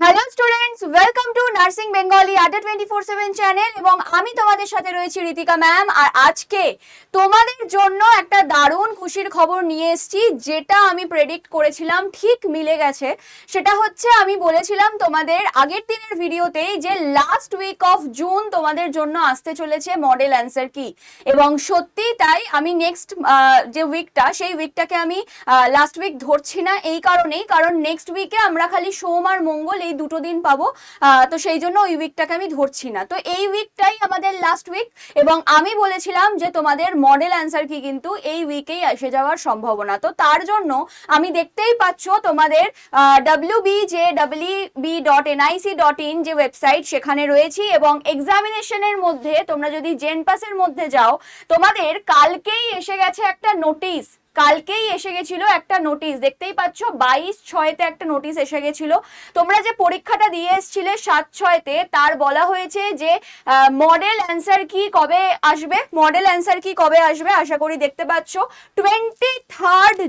Hello students, welcome to nursing Bengali আড্ডা 24/7 channel এবং আমি তোমাদের সাথে রয়েছি ঋতিকা ম্যাম। আর আজকে তোমাদের জন্য একটা দারুণ খুশির খবর নিয়ে এসেছি, যেটা আমি প্রেডিক্ট করেছিলাম ঠিক মিলে গেছে। সেটা হচ্ছে, আমি বলেছিলাম তোমাদের আগের দিনের ভিডিওতেই যে লাস্ট উইক অফ জুন তোমাদের জন্য আসতে চলেছে মডেল অ্যান্সার কি, এবং সত্যি তাই। আমি নেক্সট যে উইকটা, সেই উইকটাকে আমি লাস্ট উইক ধরছি না, এই কারণেই কারণ নেক্সট উইকে আমরা খালি সোম আর মঙ্গল এই দুটো দিন পাবো, তো সেই জন্য ওই উইকটাকে আমি ধরছি না। তো এই উইকটাই আমাদের লাস্ট উইক, এবং আমি বলেছিলাম যে তোমাদের মডেল অ্যান্সার কি কিন্তু এই উইকেই এসে যাওয়ার সম্ভাবনা। তো তার জন্য আমি দেখতেই পাচ্ছ তোমাদের wbjwb.nic.in যে ওয়েবসাইট, সেখানে রয়েছি। এবং এক্সামিনেশনের মধ্যে তোমরা যদি জেনপাসের মধ্যে যাও, তোমাদের কালকেই এসে গেছে একটা নোটিশ। কালকেই এসে গেছিল একটা নোটিশ, দেখতেই পাচ্ছ 22/6-তে একটা নোটিশ এসে গেছিল। তোমরা যে পরীক্ষাটা দিয়ে এসেছিলে 7/6-তে, তার বলা হয়েছে যে মডেল অ্যান্সার কি কবে আসবে। মডেল অ্যান্সার কি কবে আসবে আশা করি দেখতে পাচ্ছ 23rd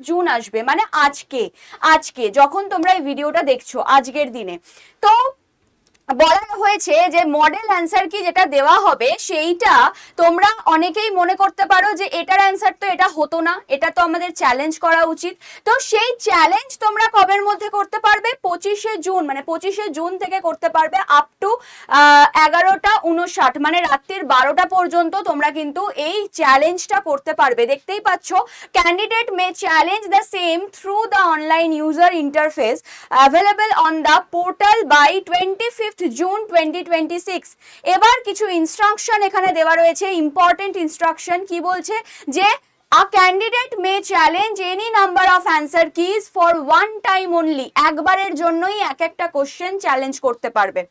জুন আসবে, মানে আজকে যখন তোমরা এই ভিডিওটা দেখছো, আজকের দিনে। তো বলা হয়েছে যে মডেল অ্যান্সার কি যেটা দেওয়া হবে, সেইটা তোমরা অনেকেই মনে করতে পারো যে এটার অ্যান্সার তো এটা হতো না, এটা তো আমাদের চ্যালেঞ্জ করা উচিত। তো সেই চ্যালেঞ্জ তোমরা কবের মধ্যে করতে পারবে? 25শে জুন, মানে 25শে জুন থেকে করতে পারবে আপ টু 11:59, মানে রাত্রির 12টা পর্যন্ত তোমরা কিন্তু এই চ্যালেঞ্জটা করতে পারবে। দেখতেই পাচ্ছ, candidate may challenge the same through the online user interface available on the portal by 25th June 2026। এবার কিছু ইনস্ট্রাকশন এখানে দেওয়া রয়েছে, ইম্পর্টেন্ট ইনস্ট্রাকশন। কি বলছে? যে a candidate may challenge any number of answer keys for one time only, একবারের জন্যই এক একটা কোশ্চেন চ্যালেঞ্জ করতে পারবে।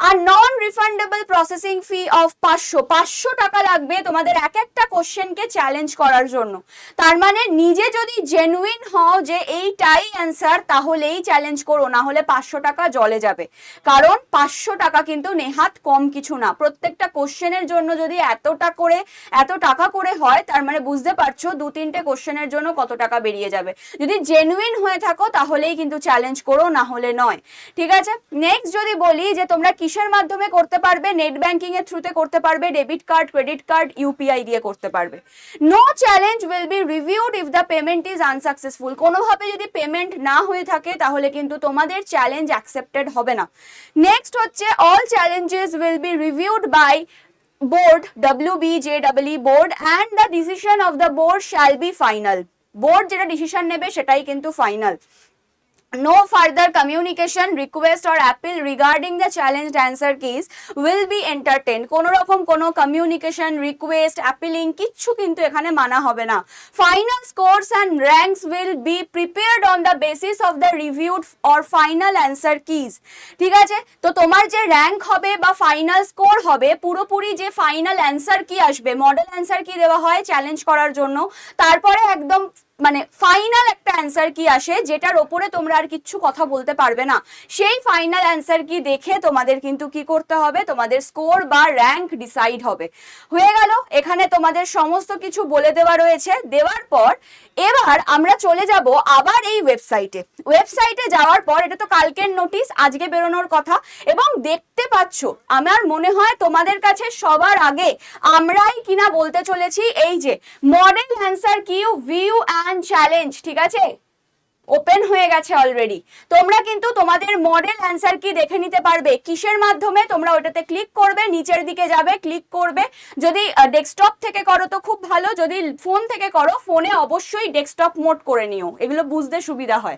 আর non refundable processing fee of 500 টাকা লাগবে তোমাদের এক একটা কোশ্চেনকে চ্যালেঞ্জ করার জন্য। তার মানে নিজে যদি জেনুইন হও যে এইটাই অ্যান্সার, তাহলেই চ্যালেঞ্জ করো, না হলে 500 টাকা জলে যাবে। কারণ 500 টাকা কিন্তু নেহাত কম কিছু না। প্রত্যেকটা কোশ্চেনের জন্য যদি এত টাকা করে হয়, তার মানে বুঝতে পারছো 2-3টে কোশ্চেনের জন্য কত টাকা বেরিয়ে যাবে। যদি জেনুইন হয়ে থাকো তাহলেই কিন্তু চ্যালেঞ্জ করো, না হলে নয়। ঠিক আছে, নেক্সট যদি বলি যে তোমরা কিসের মাধ্যমে করতে পারবে? নেট ব্যাংকিং এর থ্রুতে করতে পারবে, debit card, credit card, UPI দিয়ে করতে পারবে। No challenge will be reviewed if the payment is unsuccessful. কোনোভাবে যদি পেমেন্ট না হয়ে থাকে তাহলে কিন্তু তোমাদের চ্যালেঞ্জ অ্যাকসেপ্টেড হবে না। নেক্সট হচ্ছে, all challenges will be reviewed by board WBJEE board and the decision of the board shall be final. board যেটা ডিসিশন নেবে সেটাই কিন্তু final. No further communication, request or appeal regarding the challenged answer keys will be entertained. কোনো রকম কোনো communication, request, appealing কিচ্ছু কিন্তু এখানে মানা হবে না। Final scores and ranks will be prepared on the basis of the reviewed or final answer keys. ঠিক আছে, তো তোমার যে র্যাঙ্ক হবে বা ফাইনাল স্কোর হবে, পুরোপুরি যে ফাইনাল অ্যান্সার কি আসবে, মডেল অ্যান্সার কি দেওয়া হয় চ্যালেঞ্জ করার জন্য, তারপরে একদম মানে ফাইনাল একটা অ্যান্সার কি আসে, যেটার ওপরে তোমরা আর কিচ্ছু কথা বলতে পারবে না। সেই ফাইনাল অ্যান্সার কি দেখে তোমাদের কিন্তু কি করতে হবে, তোমাদের স্কোর বা র্যাঙ্ক ডিসাইড হবে। হয়ে গেল, এখানে তোমাদের সমস্ত কিছু বলে দেওয়া রয়েছে। দেওয়ার পর এবার আমরা চলে যাব আবার এই ওয়েবসাইটে যাওয়ার পর, এটা তো কালকের নোটিশ, আজকে বেরোনোর কথা। এবং দেখতে পাচ্ছ, আমার মনে হয় তোমাদের কাছে সবার আগে আমরাই কিনা বলতে চলেছি এই যে মডেল অ্যান্সার কি ভিউ অ্যান্ড চ্যালেঞ্জ। ঠিক আছে, ওপেন হয়ে গেছে অলরেডি। তোমরা কিন্তু তোমাদের মডেল অ্যান্সার কি দেখে নিতে পারবে। কিসের মাধ্যমে? তোমরা ওটাতে ক্লিক করবে, নিচের দিকে যাবে, ক্লিক করবে। যদি ডেস্কটপ থেকে করো তো খুব ভালো, যদি ফোন থেকে করো ফোনে অবশ্যই ডেস্কটপ মোড করে নিও, এগুলো বুঝতে সুবিধা হয়।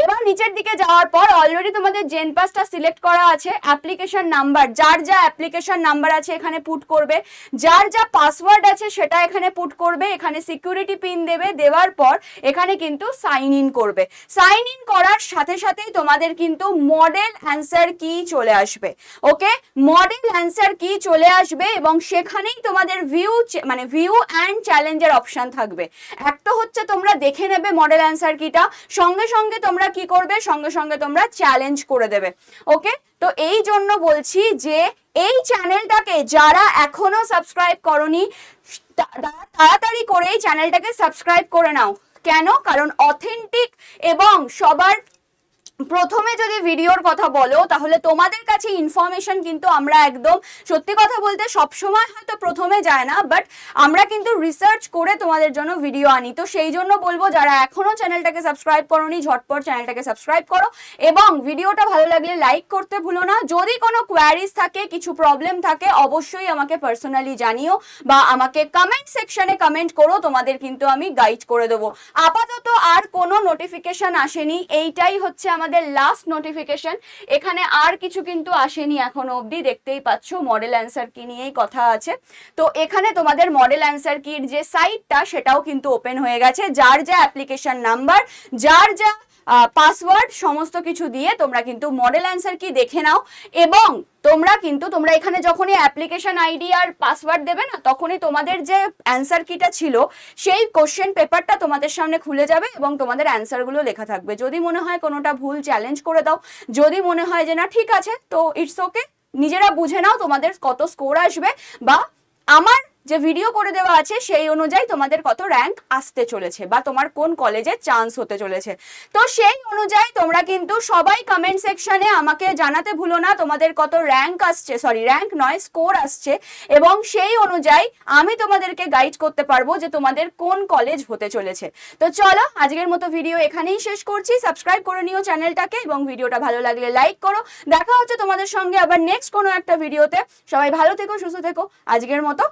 এবার নিচের দিকে যাওয়ার পর অলরেডি তোমাদের জেনপাসটা সিলেক্ট করা আছে। অ্যাপ্লিকেশন নাম্বার, যার যা অ্যাপ্লিকেশন নাম্বার আছে এখানে পুট করবে, যার যা পাসওয়ার্ড আছে সেটা এখানে পুট করবে, এখানে সিকিউরিটি পিন দেবে। দেওয়ার পর এখানে কিন্তু সাইন ইন করবে। সাইন ইন করার সাথে সাথেই তোমাদের কিন্তু মডেল অ্যান্সার কি চলে আসবে। ওকে, মডেল অ্যান্সার কি চলে আসবে এবং সেখানেই তোমাদের ভিউ অ্যান্ড চ্যালেঞ্জের অপশন থাকবে। একটা হচ্ছে তোমরা দেখে নেবে মডেল অ্যান্সার কিটা, সঙ্গে সঙ্গে তোমরা কি করবে, সঙ্গে সঙ্গে তোমরা চ্যালেঞ্জ করে দেবে। ওকে, তো এই জন্য বলছি যে এই চ্যানেলটাকে যারা এখনো সাবস্ক্রাইব করনি, তাড়াতাড়ি করে এই চ্যানেলটাকে সাবস্ক্রাইব করে নাও। কেন? কারণ অথেন্টিক এবং সবার প্রথমে যদি ভিডিওর কথা বলো তাহলে তোমাদের কাছে ইনফরমেশন কিন্তু আমরা একদম সত্যি কথা বলতে সবসময় হয়তো প্রথমে যায় না, বাট আমরা কিন্তু রিসার্চ করে তোমাদের জন্য ভিডিও আনি। তো সেই জন্য বলবো যারা এখনো চ্যানেলটাকে সাবস্ক্রাইব করোনি ঝটপট চ্যানেলটাকে সাবস্ক্রাইব করো এবং ভিডিওটা ভালো লাগলে লাইক করতে ভুলো না। যদি কোনো কোয়ারিজ থাকে, কিছু প্রবলেম থাকে, অবশ্যই আমাকে পার্সোনালি জানিও বা আমাকে কমেন্ট সেকশনে কমেন্ট করো, তোমাদের কিন্তু আমি গাইড করে দেবো। আপাতত আর কোনো নোটিফিকেশন আসেনি, এইটাই হচ্ছে আমাদের লাস্ট নোটিফিকেশন। এখানে আর কিছু কিন্তু আসেনি এখনো অবধি, দেখতেই পাচ্ছ মডেল অ্যান্সার কি নিয়েই কথা আছে। তো এখানে তোমাদের মডেল অ্যান্সার কির যে সাইটটা সেটাও কিন্তু ওপেন হয়ে গেছে, যার যা অ্যাপ্লিকেশন নাম্বার, যার যা পাসওয়ার্ড সমস্ত কিছু দিয়ে তোমরা কিন্তু মডেল অ্যান্সার কি দেখে নাও। এবং তোমরা এখানে যখনই অ্যাপ্লিকেশন আইডি আর পাসওয়ার্ড দেবে না, তখনই তোমাদের যে অ্যান্সার কিটা ছিল সেই কোশ্চেন পেপারটা তোমাদের সামনে খুলে যাবে এবং তোমাদের অ্যান্সারগুলো লেখা থাকবে। যদি মনে হয় কোনোটা ভুল চ্যালেঞ্জ করে দাও, যদি মনে হয় যে না ঠিক আছে তো ইটস ওকে, নিজেরা বুঝে নাও তোমাদের কত স্কোর আসবে বা আমার যে ভিডিও করে দেওয়া আছে সেই অনুযায়ী তোমাদের কত র্যাঙ্ক আসতে চলেছে বা তোমার কোন কলেজে চান্স হতে চলেছে। তো সেই অনুযায়ী তোমরা কিন্তু সবাই কমেন্ট সেকশনে আমাকে জানাতে ভুলো না তোমাদের কত র্যাঙ্ক আসছে, সরি র্যাঙ্ক নয় স্কোর আসছে, এবং সেই অনুযায়ী আমি তোমাদেরকে গাইড করতে পারবো যে তোমাদের কোন কলেজ হতে চলেছে। তো চলো আজকের মতো ভিডিও এখানেই শেষ করছি। সাবস্ক্রাইব করে নিও চ্যানেলটাকে এবং ভিডিওটা ভালো লাগলে লাইক করো। দেখা হচ্ছে তোমাদের সঙ্গে আবার নেক্সট কোনো একটা ভিডিওতে। সবাই ভালো থেকো, সুস্থ থেকো। আজকের মতো